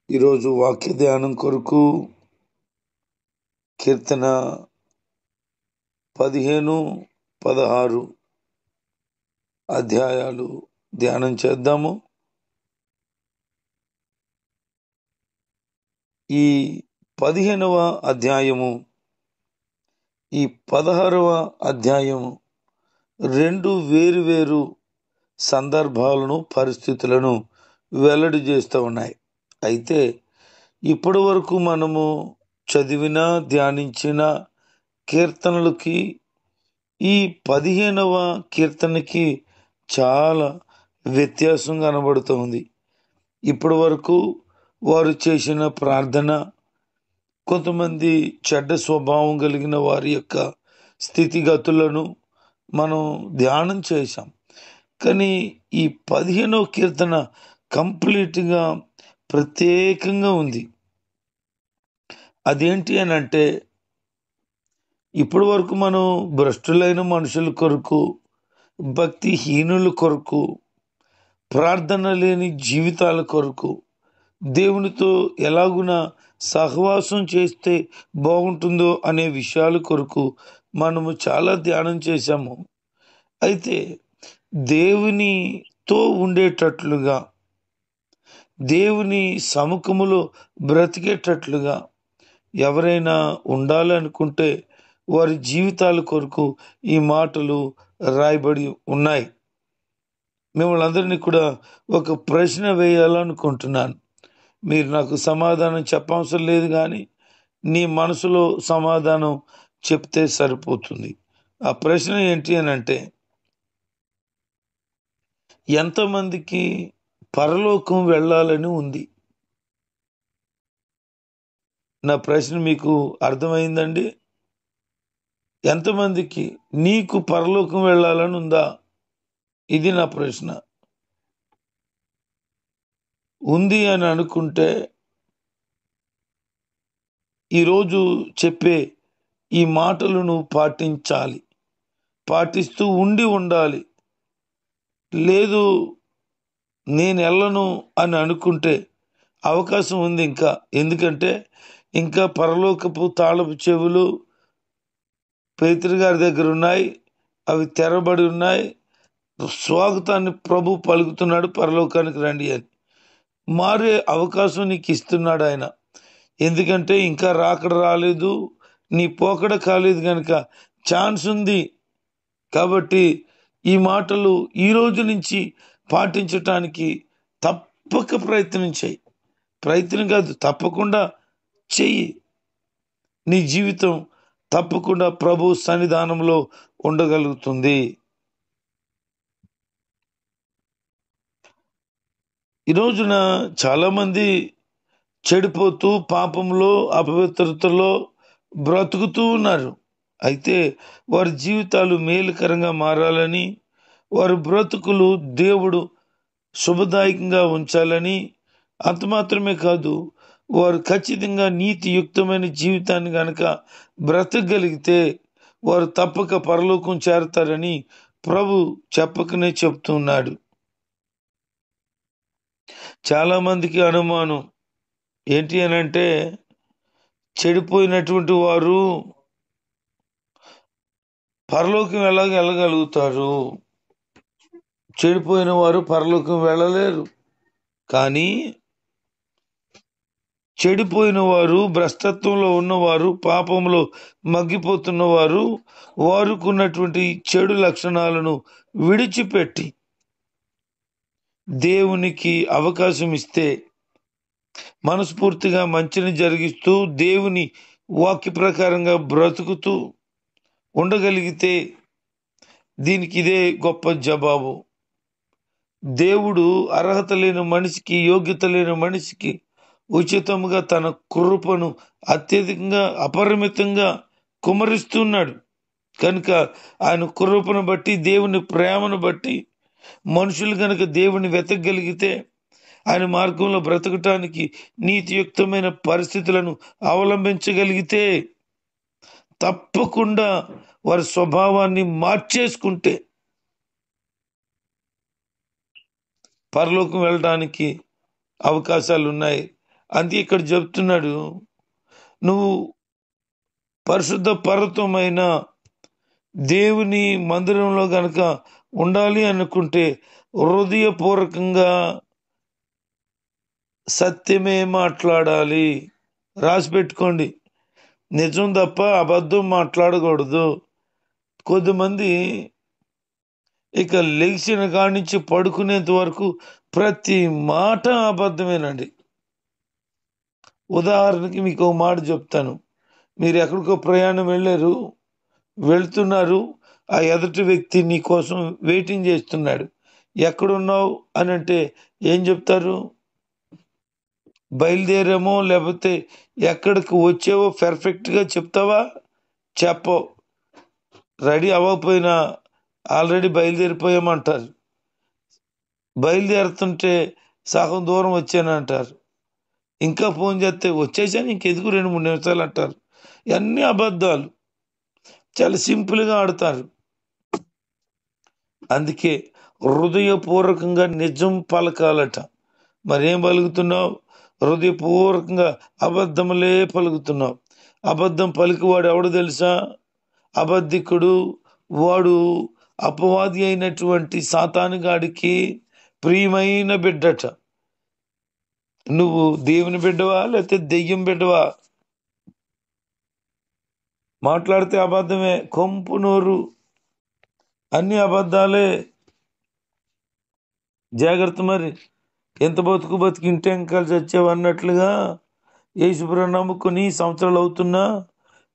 ఈరోజు వాక్య ధ్యానం కొరకు కీర్తన 15-16 అధ్యాయాలు ధ్యానం చేద్దాము. ఈ 15వ అధ్యాయము ఈ 16వ అధ్యాయము రెండు వేరు సందర్భాలను పరిస్థితులను వెల్లడి చేస్తూ ఉన్నాయి. అయితే ఇప్పటి వరకు మనము చదివిన ధ్యానించిన కీర్తనలకి ఈ 15వ కీర్తనకి చాలా వ్యత్యాసం కనబడుతుంది. ఇప్పటి వరకు వారు చేసిన ప్రార్థన, కొంతమంది చెడ్డ స్వభావం కలిగిన వారి యొక్క స్థితిగతులను మనం ధ్యానం చేశాం. కానీ ఈ 15వ కీర్తన కంప్లీట్గా ప్రత్యేకంగా ఉంది. అదేంటి అని అంటే, ఇప్పటి వరకు మనం భ్రష్టులైన మనుషుల కొరకు, భక్తిహీనుల కొరకు, ప్రార్థన లేని జీవితాల కొరకు, దేవునితో ఎలాగున సహవాసం చేస్తే బాగుంటుందో అనే విషయాల కొరకు మనము చాలా ధ్యానం చేశాము. అయితే దేవునితో ఉండేటట్లుగా, దేవుని సముఖములో బ్రతికేటట్లుగా ఎవరైనా ఉండాలనుకుంటే వారి జీవితాల కొరకు ఈ మాటలు రాయబడి ఉన్నాయి. మిమ్మల్ని అందరినీ కూడా ఒక ప్రశ్న వేయాలనుకుంటున్నాను. మీరు నాకు సమాధానం చెప్పవసరం లేదు, కానీ నీ మనసులో సమాధానం చెప్తే సరిపోతుంది. ఆ ప్రశ్న ఏంటి అని అంటే, ఎంతమందికి పరలోకం వెళ్ళాలని ఉంది? నా ప్రశ్న మీకు అర్థమైందండి? ఎంతమందికి నీకు పరలోకం వెళ్ళాలని ఉందా? ఇది నా ప్రశ్న. ఉంది అని అనుకుంటే ఈరోజు చెప్పే ఈ మాటలు నువ్వు పాటించాలి, పాటిస్తూ ఉండాలి. లేదు నేను వెళ్ళను అని అనుకుంటే అవకాశం ఉంది ఇంకా. ఎందుకంటే ఇంకా పరలోకపు తాళపు చెవులు పేతురు గారి దగ్గర ఉన్నాయి, అవి తెరబడి ఉన్నాయి. స్వాగతాన్ని ప్రభు పలుకుతున్నాడు, పరలోకానికి రండి అని. మారే అవకాశం నీకు ఇస్తున్నాడు ఆయన. ఎందుకంటే ఇంకా రాకడ రాలేదు, నీ పోకడ కాలేదు, కనుక ఛాన్స్ ఉంది. కాబట్టి ఈ మాటలు ఈ రోజు నుంచి పాటించటానికి తప్పక ప్రయత్నం చేయి. ప్రయత్నం కాదు, తప్పకుండా చెయ్యి. నీ జీవితం తప్పకుండా ప్రభు సన్నిధానంలో ఉండగలుగుతుంది. ఈ రోజున చాలామంది చెడిపోతూ పాపంలో, అపవిత్రతలో బ్రతుకుతూ ఉన్నారు. అయితే వారి జీవితాలు మేలుకరంగా మారాలని, వారి బ్రతుకులు దేవుడు శుభదాయకంగా ఉంచాలని, అంత మాత్రమే కాదు, వారు ఖచ్చితంగా నీతియుక్తమైన జీవితాన్ని గనక బ్రతకగలిగితే వారు తప్పక పరలోకం చేరతారని ప్రభు చెప్పకనే చెప్తున్నాడు. చాలా మందికి అనుమానం ఏంటి అని అంటే, చెడిపోయినటువంటి వారు పరలోకం వెళ్ళగలుగుతారు, చెడిపోయిన వారు పరలోకం వెళ్ళలేరు. కానీ చెడిపోయిన వారు, భ్రష్టత్వంలో ఉన్నవారు, పాపంలో మగ్గిపోతున్నవారు, వారుకున్నటువంటి చెడు లక్షణాలను విడిచిపెట్టి దేవునికి అవకాశం ఇస్తే, మనస్ఫూర్తిగా మంచిని జరిగిస్తూ దేవుని వాక్య ప్రకారంగా బ్రతుకుతూ ఉండగలిగితే దీనికి ఇదే గొప్ప జవాబు. దేవుడు అర్హత లేని మనిషికి, యోగ్యత లేని మనిషికి ఉచితంగా తన కృపను అత్యధికంగా, అపరిమితంగా కుమరిస్తున్నాడు. కనుక ఆయన కృపను బట్టి, దేవుని ప్రేమను బట్టి మనుషులు కనుక దేవుని వెతకగలిగితే, ఆయన మార్గంలో బ్రతకటానికి నీతియుక్తమైన పరిస్థితులను అవలంబించగలిగితే, తప్పకుండా వారి స్వభావాన్ని మార్చేసుకుంటే పరలోకం వెళ్ళడానికి అవకాశాలు ఉన్నాయి. అందుకే ఇక్కడ చెప్తున్నాడు, నువ్వు పరిశుద్ధ పర్వతమైన దేవుని మందిరంలో గనక ఉండాలి అనుకుంటే హృదయపూర్వకంగా సత్యమే మాట్లాడాలి. రాసి పెట్టుకోండి. నిజం తప్ప అబద్ధం మాట్లాడకూడదు. కొద్దిమంది ఇక లెగిసిన కాడి నుంచి పడుకునేంత వరకు ప్రతి మాట అబద్ధమేనండి. ఉదాహరణకి మీకు ఒక మాట చెప్తాను. మీరు ఎక్కడికో ప్రయాణం వెళ్తున్నారు. ఆ ఎదుటి వ్యక్తి నీ కోసం వెయిటింగ్ చేస్తున్నాడు. ఎక్కడున్నావు అని అంటే ఏం చెప్తారు? బయలుదేరామో లేకపోతే ఎక్కడికి వచ్చావో పర్ఫెక్ట్గా చెప్తావా? చెప్పవు. రెడీ అవ్వకపోయినా ఆల్రెడీ బయలుదేరిపోయామంటారు. బయలుదేరుతుంటే సగం దూరం వచ్చానంటారు. ఇంకా ఫోన్ చేస్తే వచ్చేసాను ఇంకెందుకు 2-3 నిమిషాలు అంటారు. ఇవన్నీ అబద్ధాలు. చాలా సింపుల్గా ఆడతారు. అందుకే హృదయపూర్వకంగా నిజం పలకాలట. మరేం పలుకుతున్నావు? హృదయపూర్వకంగా అబద్ధములే పలుకుతున్నావు. అబద్ధం పలికివాడు ఎవడు తెలుసా? అబద్ధికుడు. వాడు అపవాది అయినటువంటి సాతానుగాడికి ప్రియమైన బిడ్డట. నువ్వు దేవుని బిడ్డవా లేకపోతే దెయ్యం బిడ్డవా? మాట్లాడితే అబద్ధమే. కొంపు నోరు. అన్ని అబద్ధాలే. జాగ్రత్త. మరి ఎంత బతికి ఇంటి వెంకాలు చచ్చావు అన్నట్లుగా యేసుప్రభువుని నమ్ముకుని సంవత్సరాలు అవుతున్నా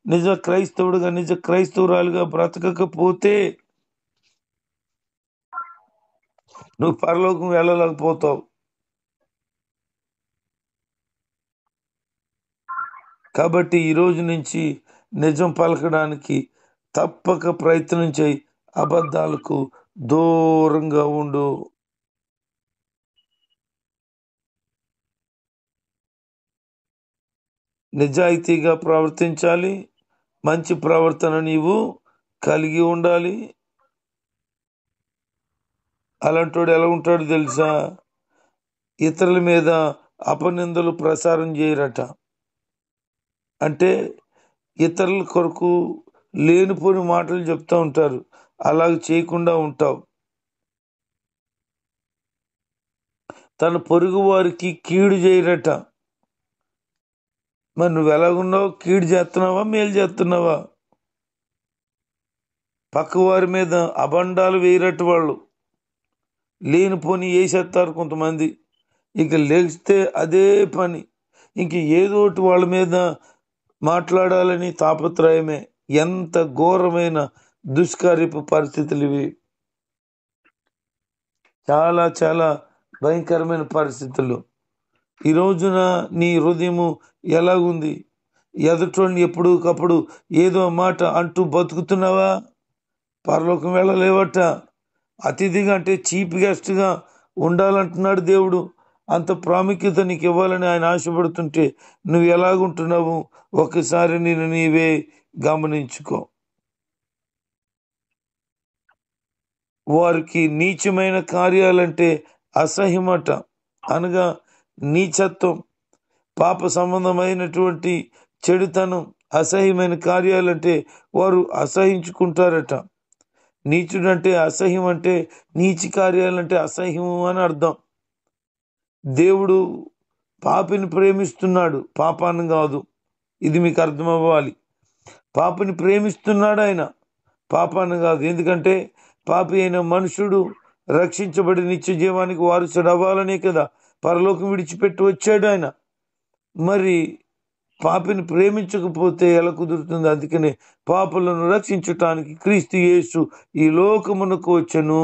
నిజ క్రైస్తవుడుగా నిజ క్రైస్తవురాలుగా బ్రతకకపోతే నువ్వు పరలోకం వెళ్ళలేకపోతావు. కాబట్టి ఈ రోజు నుంచి నిజం పలకడానికి తప్పక ప్రయత్నం చేయి. అబద్ధాలకు దూరంగా ఉండు. నిజాయితీగా ప్రవర్తించాలి. మంచి ప్రవర్తన నీవు కలిగి ఉండాలి. అలాంటోడు ఎలా ఉంటాడో తెలుసా? ఇతరుల మీద అపనిందలు ప్రసారం చేయరట. అంటే ఇతరుల కొరకు లేనిపోని మాటలు చెప్తూ ఉంటారు. అలాగ చేయకుండా ఉంటావు. తన పొరుగు వారికి కీడు చేయరట. మరి నువ్వు ఎలాగున్నావు? కీడు చేస్తున్నావా మేలు చేస్తున్నావా? పక్కవారి మీద అబండాలు వేయరట. వాళ్ళు లేనిపోని వేసేస్తారు కొంతమంది. ఇక లేస్తే అదే పని. ఇంక ఏదోటి వాళ్ళ మీద మాట్లాడాలని తాపత్రయమే. ఎంత ఘోరమైన దుష్కార్యపు పరిస్థితులు ఇవి. చాలా చాలా భయంకరమైన పరిస్థితులు. ఈ రోజున నీ హృదయము ఎలాగుంది? ఎదుటోడిని ఎప్పుడుకప్పుడు ఏదో మాట అంటూ బతుకుతున్నావా? పరలోకం వెళ్ళలేవట. అతిథిగా అంటే చీఫ్ గెస్ట్గా ఉండాలంటున్నాడు దేవుడు. అంత ప్రాముఖ్యత నీకు ఇవ్వాలని ఆయన ఆశపడుతుంటే నువ్వు ఎలాగుంటున్నావు? ఒకసారి నేను నీవే గమనించుకో. వారికి నీచమైన కార్యాలంటే అసహ్యమట. అనగా నీచత్వం, పాప సంబంధమైనటువంటి చెడుతనం, అసహ్యమైన కార్యాలంటే వారు అసహించుకుంటారట. నీచుడంటే అసహ్యం అంటే నీచి కార్యాలంటే అసహ్యము అని అర్థం. దేవుడు పాపిని ప్రేమిస్తున్నాడు, పాపాన్ని కాదు. ఇది మీకు అర్థం అవ్వాలి. పాపిని ప్రేమిస్తున్నాడు ఆయన, పాపాన్ని కాదు. ఎందుకంటే పాపి అయిన మనుషుడు రక్షించబడి నిత్య జీవానికి వారసుడు అవ్వాలనే కదా పరలోకం విడిచిపెట్టి వచ్చాడు ఆయన. మరి పాపిని ప్రేమించకపోతే ఎలా కుదురుతుంది? అందుకనే పాపులను రక్షించటానికి క్రీస్తు యేసు ఈ లోకమునకు వచ్చెను,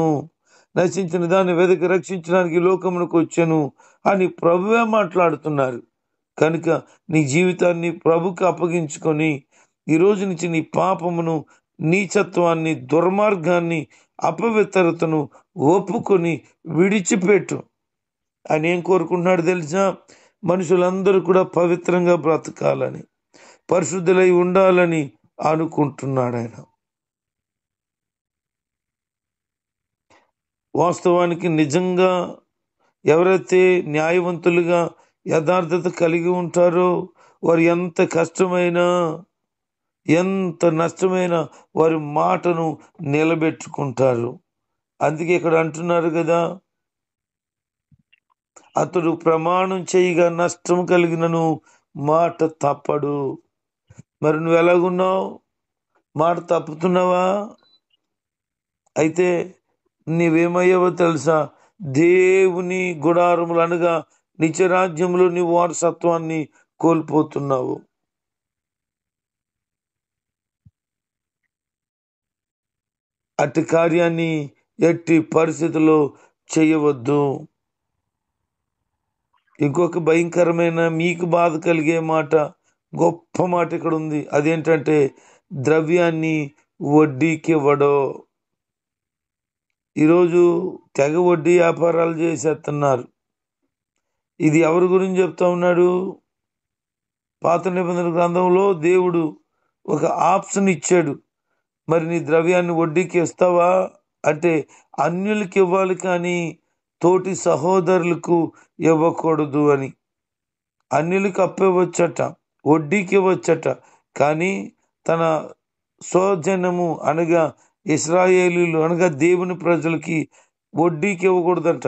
నశించిన దాన్ని వెదకి రక్షించడానికి ఈ లోకమునకు వచ్చెను అని ప్రభువే మాట్లాడుతున్నారు. కనుక నీ జీవితాన్ని ప్రభుకి అప్పగించుకొని ఈ రోజు నుంచి నీ పాపమును, నీచత్వాన్ని, దుర్మార్గాన్ని, అపవిత్రతను ఒప్పుకొని విడిచిపెట్టు. ఆయన ఏం కోరుకుంటున్నాడు తెలుసా? మనుషులందరూ కూడా పవిత్రంగా బ్రతకాలని, పరిశుద్ధులై ఉండాలని అనుకుంటున్నాడు ఆయన. వాస్తవానికి నిజంగా ఎవరైతే న్యాయవంతులుగా యథార్థత కలిగి ఉంటారో వారు ఎంత నష్టమైన వారి మాటను నిలబెట్టుకుంటారు. అందుకే ఇక్కడ అంటున్నారు కదా, అతడు ప్రమాణం చేయగా నష్టం కలిగినను మాట తప్పడు. మరి నువ్వు ఎలాగున్నావు? మాట తప్పుతున్నావా? అయితే నీవేమయ్యావో తెలుసా? దేవుని గుడారములు అనగా నిత్యరాజ్యంలో నీ వారసత్వాన్ని కోల్పోతున్నావు. అట్టి కార్యాన్ని ఎట్టి పరిస్థితుల్లో చేయవద్దు. ఇంకొక భయంకరమైన మీకు బాధ కలిగే మాట, గొప్ప మాట ఇక్కడ ఉంది. అదేంటంటే ద్రవ్యాన్ని వడ్డీకి ఇవ్వడో. ఈరోజు తెగ వడ్డీ వ్యాపారాలు చేసేస్తున్నారు. ఇది ఎవరి గురించి చెప్తా ఉన్నాడు? పాత నిబంధన గ్రంథంలో దేవుడు ఒక ఆప్షన్ ఇచ్చాడు. మరి నీ ద్రవ్యాన్ని వడ్డీకి ఇస్తావా అంటే అన్యులకి ఇవ్వాలి, కానీ తోటి సహోదరులకు ఇవ్వకూడదు అని. అన్యులకు అప్పివ్వచ్చట, వడ్డీకి ఇవ్వచ్చట, కానీ తన స్వజనము అనగా ఇశ్రాయేలీలు అనగా దేవుని ప్రజలకి వడ్డీకి ఇవ్వకూడదంట.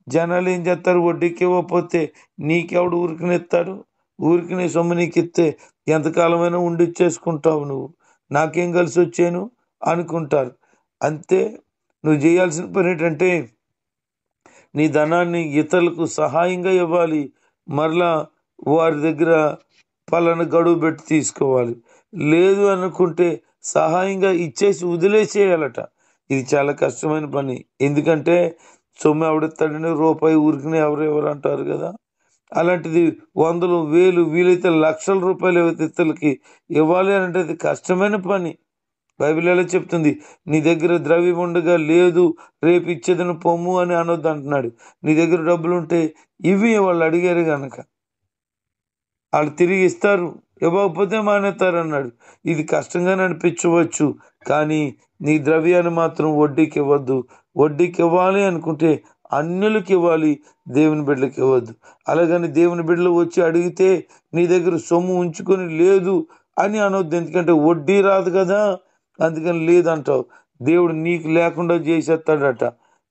జనాలు ఏం చేస్తారు? వడ్డీకి ఇవ్వకపోతే నీకెవడు ఊరికినిస్తాడు? ఊరికి సొమ్ము నీకు ఇస్తే ఎంతకాలమైనా ఉండిచ్చేసుకుంటావు, నువ్వు నాకేం కలిసి వచ్చాను అనుకుంటారు. అంతే. నువ్వు చేయాల్సిన పని ఏంటంటే నీ ధనాన్ని ఇతరులకు సహాయంగా ఇవ్వాలి. మరలా వారి దగ్గర పలానా గడువు పెట్టి తీసుకోవాలి. లేదు అనుకుంటే సహాయంగా ఇచ్చేసి వదిలేసేయాలట. ఇది చాలా కష్టమైన పని. ఎందుకంటే సొమ్ము ఎవడిస్తాడని రూపాయి ఊరికినే ఎవరెవరు అంటారు కదా. అలాంటిది వందలు, వేలు, వీలైతే లక్షల రూపాయలు ఇతరులకి ఇవ్వాలి అంటే అది కష్టమైన పని. బైబిల్ ఎలా చెప్తుంది? నీ దగ్గర ద్రవ్యం ఉండగా లేదు రేపు ఇచ్చేదని పొమ్ము అని అనొద్దు అంటున్నాడు. నీ దగ్గర డబ్బులు ఉంటే ఇవి వాళ్ళు అడిగారు కనుక వాళ్ళు తిరిగి ఇస్తారు, ఇవ్వకపోతే మానేస్తారు అన్నాడు. ఇది కష్టంగానే అనిపించవచ్చు, కానీ నీ ద్రవ్యాన్ని మాత్రం వడ్డీకి ఇవ్వద్దు. వడ్డీకి ఇవ్వాలి అనుకుంటే అన్యులకి ఇవ్వాలి, దేవుని బిడ్డలకి ఇవ్వద్దు. అలాగని దేవుని బిడ్డలు వచ్చి అడిగితే నీ దగ్గర సొమ్ము ఉంచుకొని లేదు అని అనొద్దు. ఎందుకంటే వడ్డీ రాదు కదా, అందుకని లేదంటావు. దేవుడు నీకు లేకుండా చేసేస్తాడట.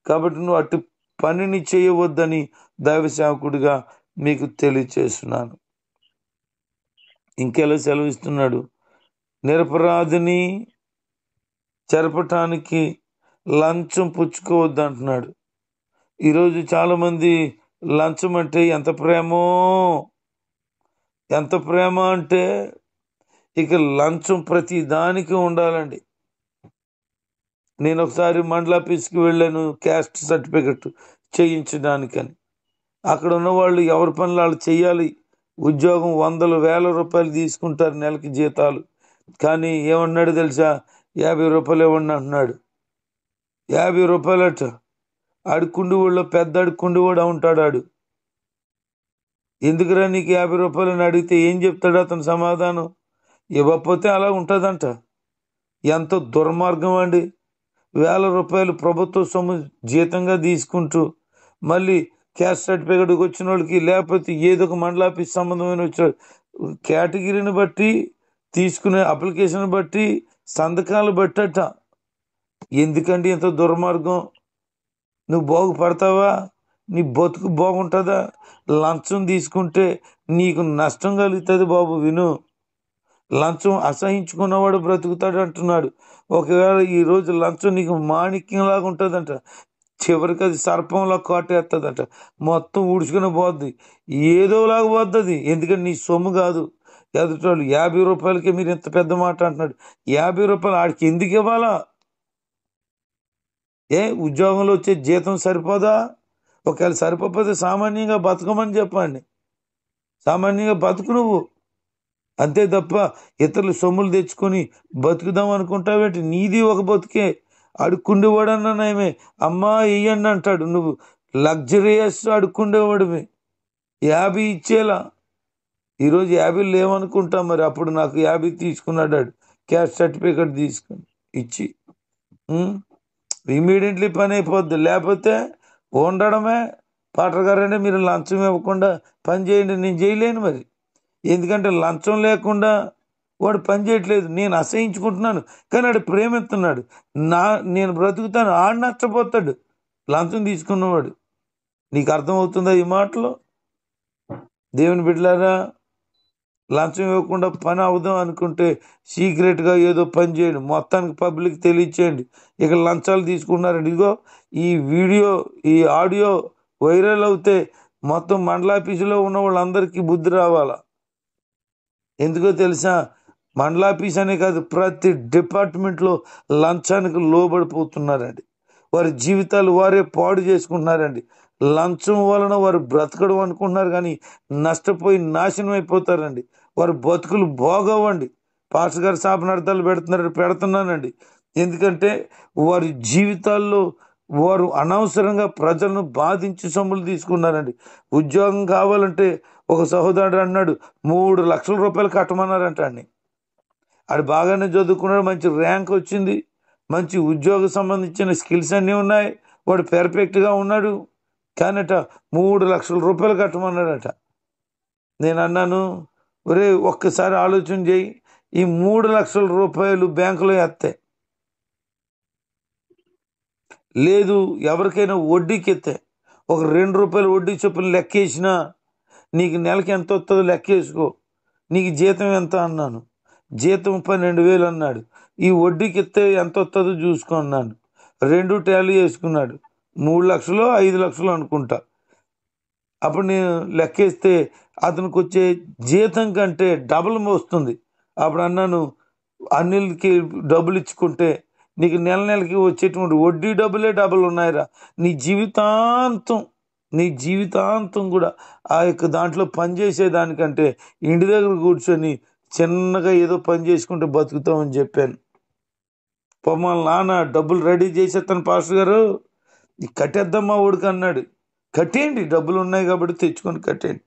కాబట్టి నువ్వు అటు పనిని చేయవద్దని దైవ సేవకుడిగా మీకు తెలియచేస్తున్నాను. ఇంకెలా సెలవిస్తున్నాడు? నిరపరాధిని చెరపటానికి లంచం పుచ్చుకోవద్దు అంటున్నాడు. ఈరోజు చాలామంది లంచం అంటే ఎంత ప్రేమ అంటే ఇక లంచం ప్రతి దానికి ఉండాలండి. నేను ఒకసారి మండల ఆఫీస్కి వెళ్ళాను క్యాస్ట్ సర్టిఫికెట్ చేయించడానికని. అక్కడ ఉన్న వాళ్ళు ఎవరి పనులు వాళ్ళు చెయ్యాలి. ఉద్యోగం వందలు వేల రూపాయలు తీసుకుంటారు నెలకి జీతాలు. కానీ ఏమన్నాడు తెలుసా? 50 రూపాయలు ఇవ్వండి అంటున్నాడు. 50 రూపాయలట. అడుక్కుండివాళ్ళు పెద్ద అడుక్కుండివాడు ఉంటాడు. ఆడు ఎందుకురా నీకు 50 రూపాయలు అని అడిగితే ఏం చెప్తాడు అతను సమాధానం? ఇవ్వకపోతే అలా ఉంటుందంట. ఎంత దుర్మార్గం అండి! వేల రూపాయలు ప్రభుత్వ సొమ్ము జీతంగా తీసుకుంటూ మళ్ళీ క్యాస్ట్ సర్టిఫికేట్కి వచ్చిన వాళ్ళకి, లేకపోతే ఏదో ఒక మండల ఆఫీస్ సంబంధమైన వచ్చిన కేటగిరీని బట్టి తీసుకునే అప్లికేషన్ బట్టి సంతకాలు బట్టట. ఎందుకండి ఇంత దుర్మార్గం? నువ్వు బాగుపడతావా? నీ బతుకు బాగుంటుందా? లంచం తీసుకుంటే నీకు నష్టం కలుగుతుంది బాబు. విను, లంచం అసహించుకున్నవాడు బ్రతుకుతాడు అంటున్నాడు. ఒకవేళ ఈరోజు లంచం నీకు మాణిక్యంలాగా ఉంటుందంట, చివరికి అది సర్పంలా కాటేస్తుందంట. మొత్తం ఊడ్చుకుని పోద్ది, ఏదోలాగా పోద్ది. ఎందుకంటే నీ సొమ్ము కాదు. ఎదుటోళ్ళు 50 రూపాయలకి మీరు ఇంత పెద్ద మాట అంటున్నాడు. 50 రూపాయలు ఆడికి ఎందుకు ఇవ్వాలా? ఉద్యోగంలో వచ్చే జీతం సరిపోదా? ఒకవేళ సరిపోతే సామాన్యంగా బతకమని చెప్పండి. సామాన్యంగా బతుకు నువ్వు. అంతే తప్ప ఇతరులు సొమ్ములు తెచ్చుకొని బతుకుదాం అనుకుంటావేంటి? నీది ఒక బతుకే. అడుక్కుండేవాడన్నా నయమే, అమ్మా వెయ్యండి అంటాడు. నువ్వు లగ్జరియస్ అడుక్కుండేవాడివి. 50 ఇచ్చేలా. ఈరోజు 50 లేవనుకుంటా. మరి అప్పుడు నాకు 50 తీసుకున్నాడు క్యాస్ట్ సర్టిఫికేట్ తీసుకుని ఇచ్చి. ఇమీడియట్లీ పని అయిపోద్ది. లేకపోతే ఉండడమే. పాటర్ గారంటే మీరు లంచం ఇవ్వకుండా పని చేయండి, నేను చేయలేను మరి. ఎందుకంటే లంచం లేకుండా వాడు పని చేయట్లేదు, నేను అసహించుకుంటున్నాను, కానీ వాడు ప్రేమిస్తున్నాడు. నేను బ్రతుకుతాను, ఆడు నష్టపోతాడు లంచం తీసుకున్నవాడు. నీకు అర్థమవుతుందా ఈ మాటలు? దేవుని బిడ్డలారా, లంచం ఇవ్వకుండా పని అవుదాం అనుకుంటే సీక్రెట్గా ఏదో పని చేయండి, మొత్తానికి పబ్లిక్ తెలియచేయండి ఇక లంచాలు తీసుకున్నారండి. ఇదిగో ఈ వీడియో, ఈ ఆడియో వైరల్ అవుతే మొత్తం మండలాఫీసులో ఉన్న వాళ్ళందరికీ బుద్ధి రావాలా. ఎందుకో తెలుసా? మండలాఫీస్ అనే కాదు, ప్రతి డిపార్ట్మెంట్లో లంచానికి లోబడిపోతున్నారండి. వారి జీవితాలు వారే పాడు చేసుకుంటున్నారండి. లంచం వలన వారు బ్రతకడం అనుకుంటున్నారు, కానీ నష్టపోయి నాశనం అయిపోతారండి. వారి బతుకులు బాగోవండి. పాస్టర్ గారు శాపనార్థాలు పెడుతున్నానండి. ఎందుకంటే వారి జీవితాల్లో వారు అనవసరంగా ప్రజలను బాధించి సొమ్ములు తీసుకున్నారండి. ఉద్యోగం కావాలంటే ఒక సహోదరుడు అన్నాడు, 3 లక్షల రూపాయలు కట్టమన్నారంట అండి. ఆడు బాగానే చదువుకున్నాడు, మంచి ర్యాంక్ వచ్చింది, మంచి ఉద్యోగ సంబంధించిన స్కిల్స్ అన్నీ ఉన్నాయి, వాడు పెర్ఫెక్ట్గా ఉన్నాడు, కానట 3 లక్షల రూపాయలు కట్టమన్నాడట. నేను అన్నాను, ఒరే ఒక్కసారి ఆలోచన చేయి, ఈ 3 లక్షల రూపాయలు బ్యాంకులో వేస్తే, లేదు ఎవరికైనా వడ్డీకి ఎత్తే ఒక 2 రూపాయలు వడ్డీ చొప్పున లెక్కేసినా నీకు నెలకి ఎంత వస్తుందో లెక్కేసుకో, నీకు జీతం ఎంత అన్నాను. జీతం 12,000 అన్నాడు. ఈ వడ్డీకి ఇస్తే ఎంత వస్తుందో చూసుకో అన్నాను. 2 టాలీ వేసుకున్నాడు. 3 లక్షలు 5 లక్షలు అనుకుంటా. అప్పుడు నేను లెక్కేస్తే అతనికి వచ్చే జీతం కంటే డబుల్ వస్తుంది. అప్పుడు అన్నాను, అన్నిటికి డబ్బులు ఇచ్చుకుంటే నీకు నెల నెలకి వచ్చేటువంటి వడ్డీ డబ్బులు ఉన్నాయిరా. నీ జీవితాంతం కూడా ఆ యొక్క దాంట్లో పని చేసేదానికంటే ఇంటి దగ్గర కూర్చొని చిన్నగా ఏదో పని చేసుకుంటే బతుకుతామని చెప్పాను. పొమ్మల నాన్న డబ్బులు రెడీ చేసేస్తాను పాస్టర్ గారు, కట్టేద్దామా ఊడికి అన్నాడు. కట్టేయండి, డబ్బులు ఉన్నాయి కాబట్టి తెచ్చుకొని కట్టేయండి,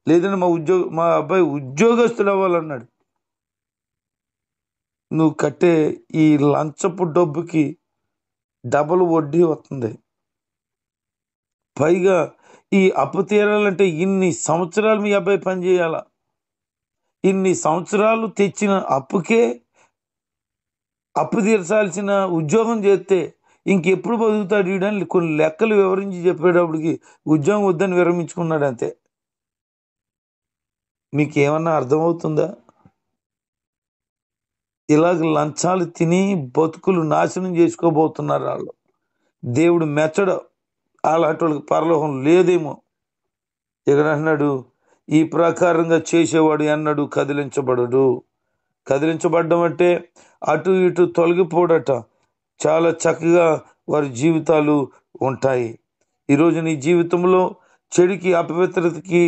లేదంటే మా అబ్బాయి ఉద్యోగస్తులు అవ్వాలన్నాడు. నువ్వు కట్టే ఈ లంచపు డబ్బుకి డబుల్ వడ్డీ వస్తుంది. పైగా ఈ అప్పు తీరాలంటే ఇన్ని సంవత్సరాలు మీ అబ్బాయి పని చేయాలా? ఇన్ని సంవత్సరాలు తెచ్చిన అప్పుకే అప్పు తీర్చాల్సిన ఉద్యోగం చేస్తే ఇంకెప్పుడు బతుకుతాడు వీడని కొన్ని లెక్కలు వివరించి చెప్పేటప్పటికి ఉద్యోగం వద్దని విరమించుకున్నాడు అంతే. మీకేమన్నా అర్థమవుతుందా? ఇలాగ లంచాలు తిని బతుకులు నాశనం చేసుకోబోతున్నారు వాళ్ళు. దేవుడు మెచ్చడు, అలాంటి వాళ్ళకి పరలోకం లేదేమో. ఇక్కడ అన్నాడు, ఈ ప్రకారంగా చేసేవాడు ఎన్నడూ కదిలించబడడు. కదిలించబడ్డం అంటే అటు ఇటు తొలగిపోడట, చాలా చక్కగా వారి జీవితాలు ఉంటాయి. ఈరోజు నీ జీవితంలో చెడుకి, అపవిత్రతకి,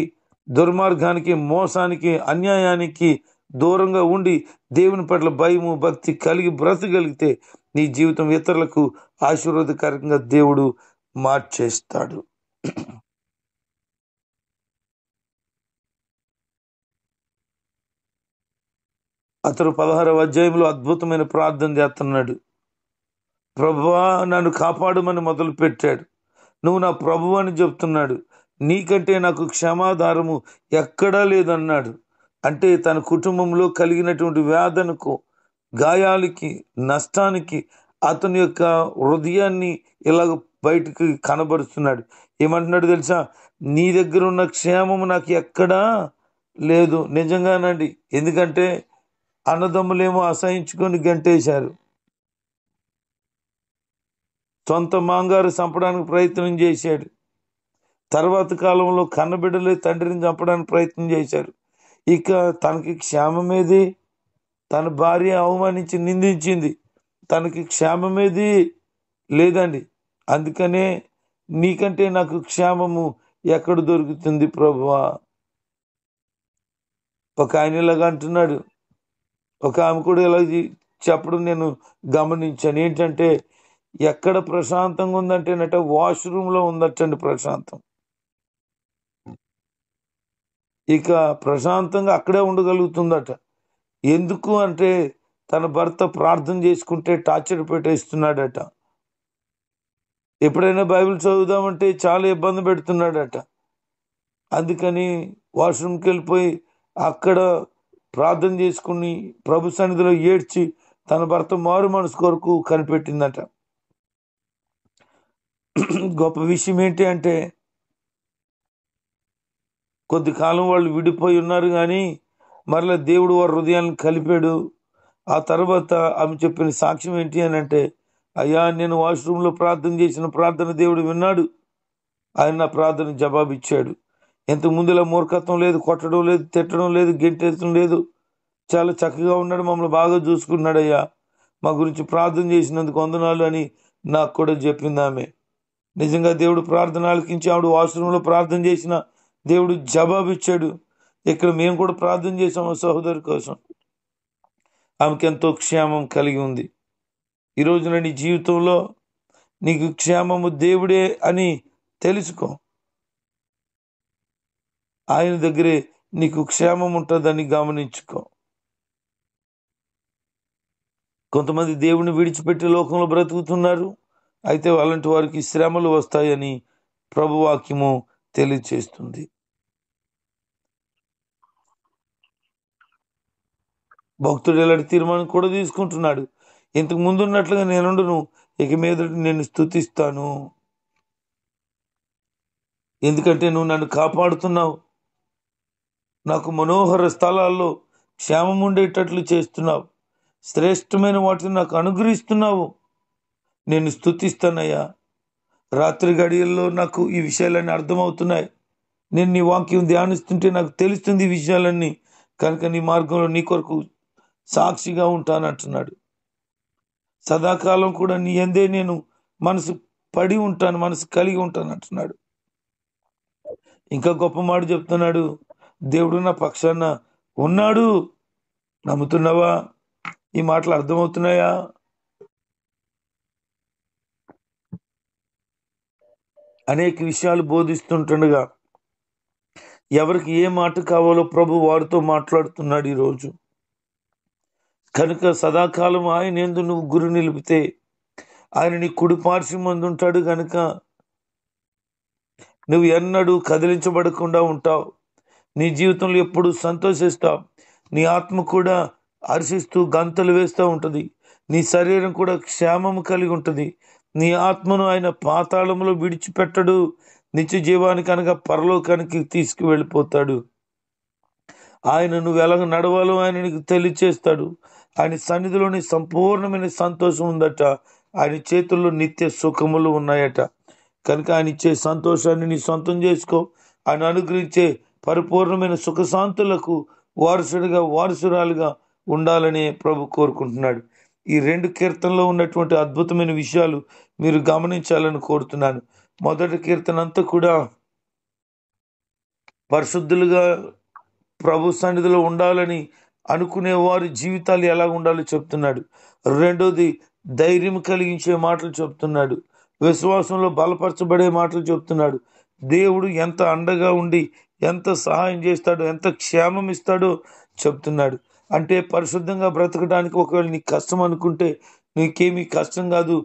దుర్మార్గానికి, మోసానికి, అన్యాయానికి దూరంగా ఉండి దేవుని పట్ల భయము, భక్తి కలిగి బ్రతకగలిగితే నీ జీవితం ఇతరులకు ఆశీర్వాదకరంగా దేవుడు మార్చేస్తాడు. అతడు 16వ అధ్యాయంలో అద్భుతమైన ప్రార్థన చేస్తున్నాడు. ప్రభువా నన్ను కాపాడమని మొదలు పెట్టాడు. నువ్వు నా ప్రభువు అని చెప్తున్నాడు. నీకంటే నాకు క్షమాధారము ఎక్కడా లేదన్నాడు. అంటే తన కుటుంబంలో కలిగినటువంటి వేదనకు, గాయాలకి, నష్టానికి అతని యొక్క హృదయాన్ని ఇలాగ బయటికి కనబరుస్తున్నాడు. ఏమంటున్నాడు తెలుసా? నీ దగ్గర ఉన్న క్షేమము నాకు ఎక్కడా లేదు. నిజంగానండి, ఎందుకంటే అన్నదమ్ములేమో అసహించుకొని గంటేశారు. సొంత మాంగారు చంపడానికి ప్రయత్నం చేశాడు. తర్వాత కాలంలో కన్నబిడ్డలే తండ్రిని చంపడానికి ప్రయత్నం చేశారు. ఇక తనకి క్షేమమేది? తన భార్య అవమానించి నిందించింది, తనకి క్షేమమేది లేదండి. అందుకనే నీకంటే నాకు క్షేమము ఎక్కడ దొరుకుతుంది ప్రభువా? ఒక ఆయన ఇలాగ అంటున్నాడు. ఒక ఆమె కూడా ఇలా చెప్పడం నేను గమనించాను. ఏంటంటే ఎక్కడ ప్రశాంతంగా ఉందంటేనట వాష్రూమ్లో ఉందటండి ప్రశాంతం. ఇక ప్రశాంతంగా అక్కడే ఉండగలుగుతుందట. ఎందుకు అంటే తన భర్త ప్రార్థన చేసుకుంటే టార్చర్ పెట్టేస్తున్నాడట. ఎప్పుడైనా బైబిల్ చదువుదామంటే చాలా ఇబ్బంది పెడుతున్నాడట. అందుకని వాష్రూమ్కి వెళ్ళిపోయి అక్కడ ప్రార్థన చేసుకుని ప్రభు సన్నిధిలో ఏడ్చి తన భర్త మారు మనసు కొరకు కనిపెట్టిందట. గొప్ప విషయం ఏంటి అంటే, కొద్ది కాలం వాళ్ళు విడిపోయి ఉన్నారు, కానీ మరలా దేవుడు వారి హృదయాలను కలిపాడు. ఆ తర్వాత ఆమె చెప్పిన సాక్ష్యం ఏంటి అని అంటే, అయ్యా, నేను వాష్రూమ్లో ప్రార్థన చేసిన ప్రార్థన దేవుడు విన్నాడు, ఆయన నా ప్రార్థన జవాబిచ్చాడు. ఇంతకు ముందు ఇలా మూర్ఖత్వం లేదు, కొట్టడం లేదు, తిట్టడం లేదు, గెంటేయడం లేదు, చాలా చక్కగా ఉన్నాడు, మమ్మల్ని బాగా చూసుకున్నాడు అయ్యా, మా గురించి ప్రార్థన చేసినందుకు వందనాలు అని నాకు కూడా చెప్పింది ఆమె. నిజంగా దేవుడు ప్రార్థన ఆలకించి ఆవిడ వాష్రూమ్లో ప్రార్థన చేసిన దేవుడు జవాబిచ్చాడు. ఇక్కడ మేము కూడా ప్రార్థన చేసాము సహోదరు కోసం. ఆమెకి ఎంతో క్షేమం కలిగి ఉంది. ఈ రోజున నీ జీవితంలో నీకు క్షేమము దేవుడే అని తెలుసుకో. ఆయన దగ్గరే నీకు క్షేమం ఉంటుందని గమనించుకో. కొంతమంది దేవుని విడిచిపెట్టి లోకంలో బ్రతుకుతున్నారు. అయితే అలాంటి వారికి శ్రమలు వస్తాయని ప్రభువాక్యము తెలియచేస్తుంది. భక్తుడు ఎలాంటి తీర్మానం కూడా తీసుకుంటున్నాడు. ఇంతకు ముందు ఉన్నట్లుగా నేనుండను, ఇక మీదట నేను స్తుతిస్తాను, ఎందుకంటే నువ్వు నన్ను కాపాడుతున్నావు, నాకు మనోహర స్థలాల్లో క్షేమం ఉండేటట్లు చేస్తున్నావు, శ్రేష్టమైన వాటిని నాకు అనుగ్రహిస్తున్నావు, నేను స్తుతిస్తానయ్యా. రాత్రి గడియల్లో నాకు ఈ విషయాలన్నీ అర్థమవుతున్నాయి. నేను నీ వాక్యం ధ్యానిస్తుంటే నాకు తెలుస్తుంది ఈ విషయాలన్నీ, కనుక నీ మార్గంలో నీ కొరకు సాక్షిగా ఉంటానంటున్నాడు. సదాకాలం కూడా నీ యందే నేను మనసు పడి ఉంటాను, మనసు కలిగి ఉంటాను అంటున్నాడు. ఇంకా గొప్ప మాట చెప్తున్నాడు, దేవుడు నా పక్షాన ఉన్నాడు. నమ్ముతున్నావా? ఈ మాటలు అర్థమవుతున్నాయా? అనేక విషయాలు బోధిస్తుంటుండగా ఎవరికి ఏ మాట కావాలో ప్రభు వారితో మాట్లాడుతున్నాడు ఈరోజు. కనుక సదాకాలం ఆయన యందు నువ్వు గురి నిలిపితే ఆయన నీ కుడి పార్శ్వమందు ఉంటాడు. కనుక నువ్వు ఎన్నడూ కదిలించబడకుండా ఉంటావు. నీ జీవితంలో ఎప్పుడు సంతోషిస్తావు. నీ ఆత్మ కూడా హర్షిస్తూ గంతలు వేస్తూ ఉంటుంది. నీ శరీరం కూడా క్షేమము కలిగి ఉంటుంది. నీ ఆత్మను ఆయన పాతాళంలో విడిచిపెట్టడు, నిత్య జీవానికి అనగా పరలోకానికి తీసుకువెళ్ళిపోతాడు. ఆయన నువ్వు ఎలాగ నడవాలో ఆయన నీకు తెలియచేస్తాడు. ఆయన సన్నిధిలోని సంపూర్ణమైన సంతోషం ఉందట. ఆయన చేతుల్లో నిత్య సుఖములు ఉన్నాయట. కనుక ఆయన ఇచ్చే సంతోషాన్ని నీ సొంతం చేసుకో. ఆయన అనుగ్రహించే పరిపూర్ణమైన సుఖశాంతులకు వారసురాలుగా ఉండాలని ప్రభు కోరుకుంటున్నాడు. ఈ 2 కీర్తనలో ఉన్నటువంటి అద్భుతమైన విషయాలు మీరు గమనించాలని కోరుతున్నాను. మొదటి కీర్తన అంతా కూడా పరిశుద్ధులుగా ప్రభు సన్నిధిలో ఉండాలని అనుకునే వారి జీవితాలు ఎలా ఉండాలో చెప్తున్నాడు. రెండోది ధైర్యం కలిగించే మాటలు చెప్తున్నాడు. విశ్వాసంలో బలపరచబడే మాటలు చెప్తున్నాడు. దేవుడు ఎంత అండగా ఉండి ఎంత సహాయం చేస్తాడో, ఎంత క్షేమం ఇస్తాడో చెప్తున్నాడు. అంటే పరిశుద్ధంగా బ్రతకడానికి ఒకవేళ నీకు కష్టం అనుకుంటే నీకేమీ కష్టం కాదు,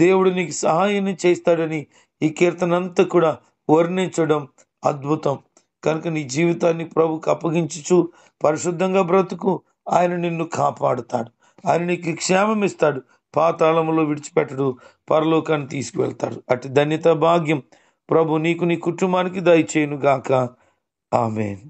దేవుడు నీకు సహాయం చేస్తాడని ఈ కీర్తన అంతా కూడా వర్ణించడం అద్భుతం. కనుక నీ జీవితాన్ని ప్రభుకు అప్పగించుచు పరిశుద్ధంగా బ్రతుకు. ఆయన నిన్ను కాపాడుతాడు, ఆయన నీకు క్షేమం ఇస్తాడు, పాతాళములో విడిచిపెట్టడు, పరలోకాన్ని తీసుకువెళ్తాడు. అటు ధన్యత భాగ్యం ప్రభు నీకు నీ కుటుంబానికి దయచేయును గాక. ఆమేన్.